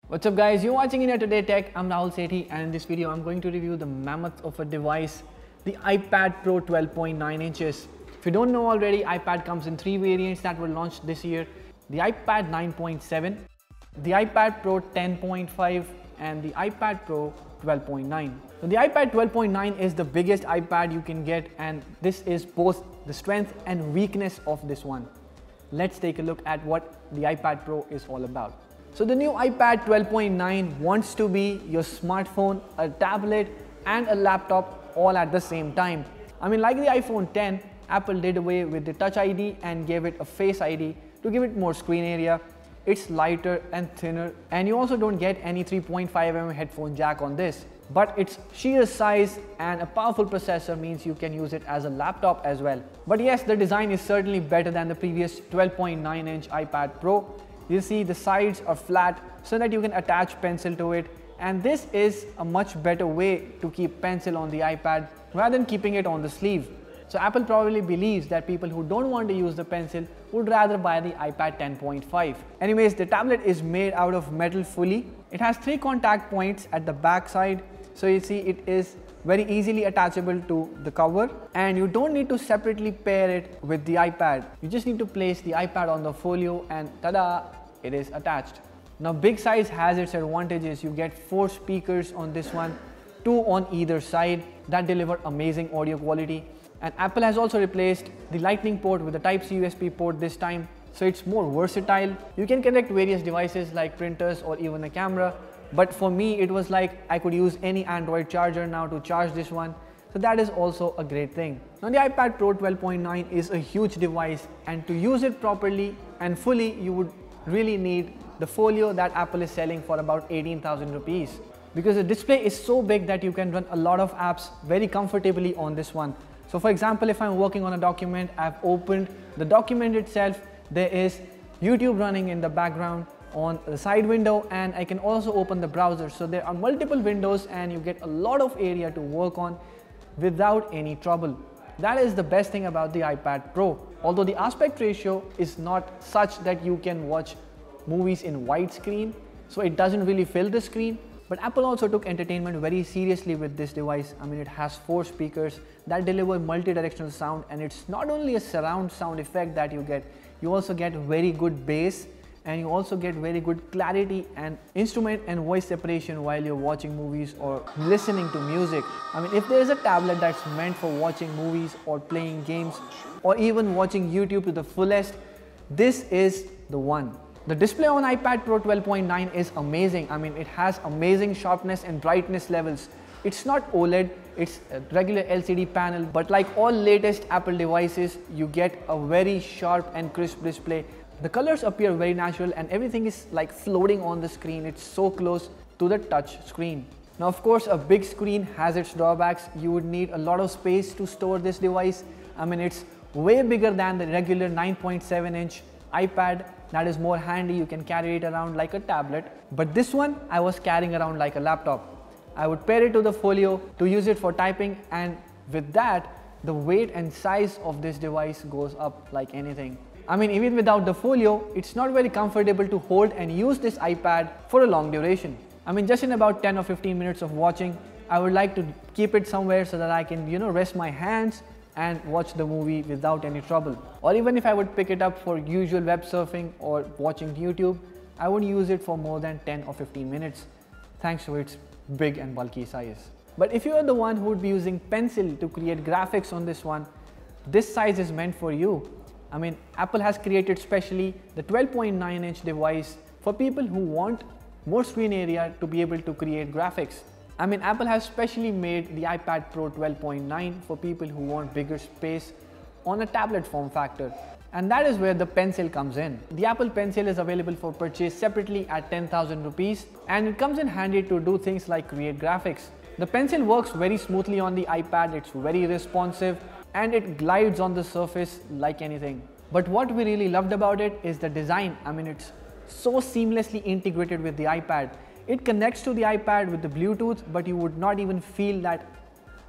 What's up guys, you're watching India Today Tech. I'm Rahul Sethi and in this video I'm going to review the mammoth of a device, the iPad Pro 12.9 inches. If you don't know already, iPad comes in three variants that were launched this year. The iPad 9.7, the iPad Pro 10.5 and the iPad Pro 12.9. So the iPad 12.9 is the biggest iPad you can get, and this is both the strength and weakness of this one. Let's take a look at what the iPad Pro is all about. So the new iPad 12.9 wants to be your smartphone, a tablet and a laptop all at the same time. I mean, like the iPhone 10, Apple did away with the Touch ID and gave it a Face ID to give it more screen area. It's lighter and thinner, and you also don't get any 3.5mm headphone jack on this. But its sheer size and a powerful processor means you can use it as a laptop as well. But yes, the design is certainly better than the previous 12.9-inch iPad Pro. You see the sides are flat so that you can attach pencil to it, and this is a much better way to keep pencil on the iPad rather than keeping it on the sleeve. So Apple probably believes that people who don't want to use the pencil would rather buy the iPad 10.5. Anyways, the tablet is made out of metal fully. It has 3 contact points at the back side, so you see it is very easily attachable to the cover, and you don't need to separately pair it with the iPad. You just need to place the iPad on the folio and tada, it is attached. Now big size has its advantages. You get 4 speakers on this one, 2 on either side that deliver amazing audio quality. And Apple has also replaced the Lightning port with the Type-C USB port this time, so it's more versatile. You can connect various devices like printers or even a camera. But for me, it was like I could use any Android charger now to charge this one. So that is also a great thing. Now the iPad Pro 12.9 is a huge device, and to use it properly and fully, you would really need the folio that Apple is selling for about 18,000 rupees. Because the display is so big that you can run a lot of apps very comfortably on this one. So for example, if I'm working on a document, I've opened the document itself, there is YouTube running in the background on the side window, and I can also open the browser. So there are multiple windows and you get a lot of area to work on without any trouble. That is the best thing about the iPad Pro. Although the aspect ratio is not such that you can watch movies in widescreen, so it doesn't really fill the screen. But Apple also took entertainment very seriously with this device. I mean, it has 4 speakers that deliver multi-directional sound, and it's not only a surround sound effect that you also get very good bass, and you also get very good clarity and instrument and voice separation while you're watching movies or listening to music. I mean, if there's a tablet that's meant for watching movies or playing games or even watching YouTube to the fullest, this is the one. The display on iPad Pro 12.9 is amazing. I mean, it has amazing sharpness and brightness levels. It's not OLED, it's a regular LCD panel, but like all latest Apple devices, you get a very sharp and crisp display. The colors appear very natural and everything is like floating on the screen. It's so close to the touch screen. Now of course, a big screen has its drawbacks. You would need a lot of space to store this device. I mean, it's way bigger than the regular 9.7-inch iPad. That is more handy. You can carry it around like a tablet. But this one I was carrying around like a laptop. I would pair it to the folio to use it for typing, and with that, the weight and size of this device goes up like anything. I mean, even without the folio, it's not very comfortable to hold and use this iPad for a long duration. I mean, just in about 10 or 15 minutes of watching, I would like to keep it somewhere so that I can, rest my hands and watch the movie without any trouble. Or even if I would pick it up for usual web surfing or watching YouTube, I wouldn't use it for more than 10 or 15 minutes, thanks to its big and bulky size. But if you are the one who would be using pencil to create graphics on this one, this size is meant for you. I mean, Apple has created specially the 12.9-inch device for people who want more screen area to be able to create graphics. I mean, Apple has specially made the iPad Pro 12.9 for people who want bigger space on a tablet form factor. And that is where the pencil comes in. The Apple Pencil is available for purchase separately at 10,000 rupees, and it comes in handy to do things like create graphics. The pencil works very smoothly on the iPad, it's very responsive, and it glides on the surface like anything. But what we really loved about it is the design. I mean, it's so seamlessly integrated with the iPad. It connects to the iPad with the Bluetooth, but you would not even feel that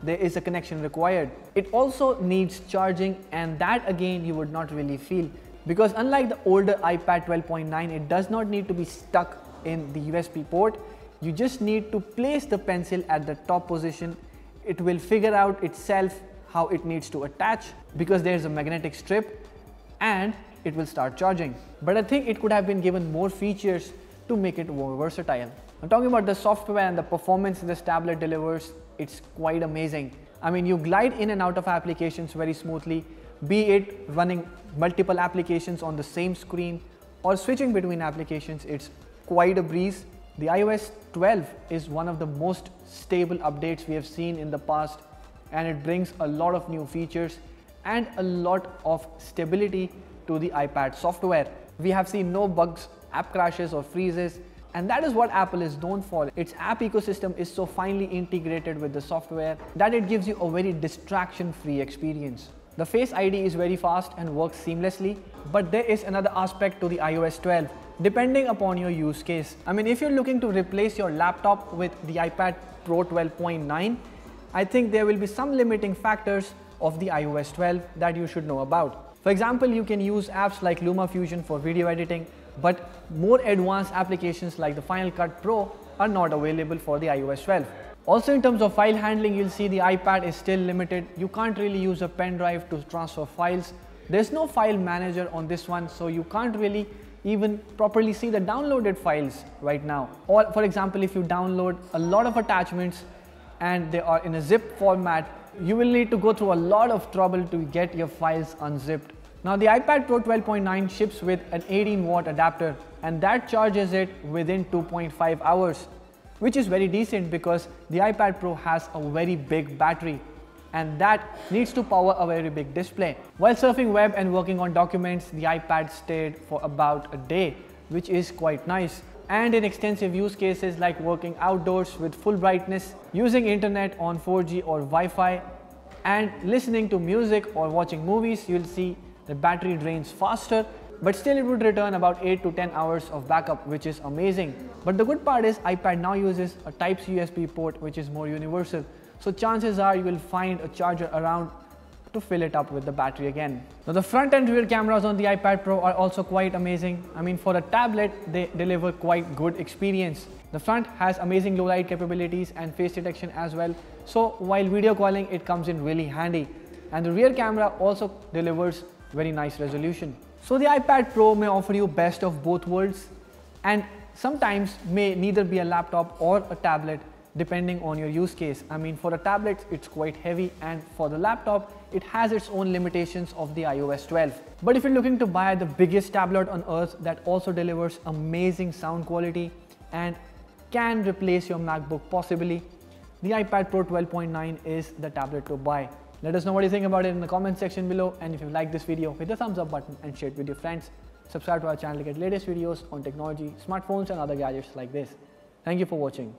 there is a connection required. It also needs charging, and that again you would not really feel, because unlike the older iPad 12.9, it does not need to be stuck in the USB port. You just need to place the pencil at the top position. It will figure out itself how it needs to attach because there is a magnetic strip, and it will start charging. But I think it could have been given more features to make it more versatile. Now, talking about the software and the performance this tablet delivers, it's quite amazing. I mean, you glide in and out of applications very smoothly, be it running multiple applications on the same screen or switching between applications. It's quite a breeze. The iOS 12 is one of the most stable updates we have seen in the past, and it brings a lot of new features and a lot of stability to the iPad software. We have seen no bugs, app crashes or freezes, and that is what Apple is known for. Its app ecosystem is so finely integrated with the software that it gives you a very distraction-free experience. The Face ID is very fast and works seamlessly, but there is another aspect to the iOS 12 depending upon your use case. I mean, if you're looking to replace your laptop with the iPad Pro 12.9, I think there will be some limiting factors of the iOS 12 that you should know about. For example, you can use apps like LumaFusion for video editing, but more advanced applications like the Final Cut Pro are not available for the iOS 12. Also, in terms of file handling, you'll see the iPad is still limited. You can't really use a pen drive to transfer files. There's no file manager on this one, so you can't really even properly see the downloaded files right now. Or for example, if you download a lot of attachments and they are in a zip format, you will need to go through a lot of trouble to get your files unzipped. Now, the iPad Pro 12.9 ships with an 18-watt adapter, and that charges it within 2.5 hours, which is very decent because the iPad Pro has a very big battery, and that needs to power a very big display. While surfing web and working on documents, the iPad stayed for about a day, which is quite nice. And in extensive use cases like working outdoors with full brightness, using internet on 4G or Wi-Fi, and listening to music or watching movies, you'll see the battery drains faster, but still it would return about 8 to 10 hours of backup, which is amazing. But the good part is iPad now uses a Type-C USB port, which is more universal. So chances are you will find a charger around to fill it up with the battery again. Now, the front and rear cameras on the iPad Pro are also quite amazing. I mean, for a tablet, they deliver quite good experience. The front has amazing low light capabilities and face detection as well. So while video calling, it comes in really handy. And the rear camera also delivers very nice resolution. So the iPad Pro may offer you best of both worlds, and sometimes may neither be a laptop or a tablet depending on your use case. I mean, for a tablet, it's quite heavy, and for the laptop, it has its own limitations of the iOS 12. But if you're looking to buy the biggest tablet on earth that also delivers amazing sound quality and can replace your MacBook possibly, the iPad Pro 12.9 is the tablet to buy. Let us know what you think about it in the comment section below, and if you like this video, hit the thumbs up button and share it with your friends. Subscribe to our channel to get latest videos on technology, smartphones and other gadgets like this. Thank you for watching.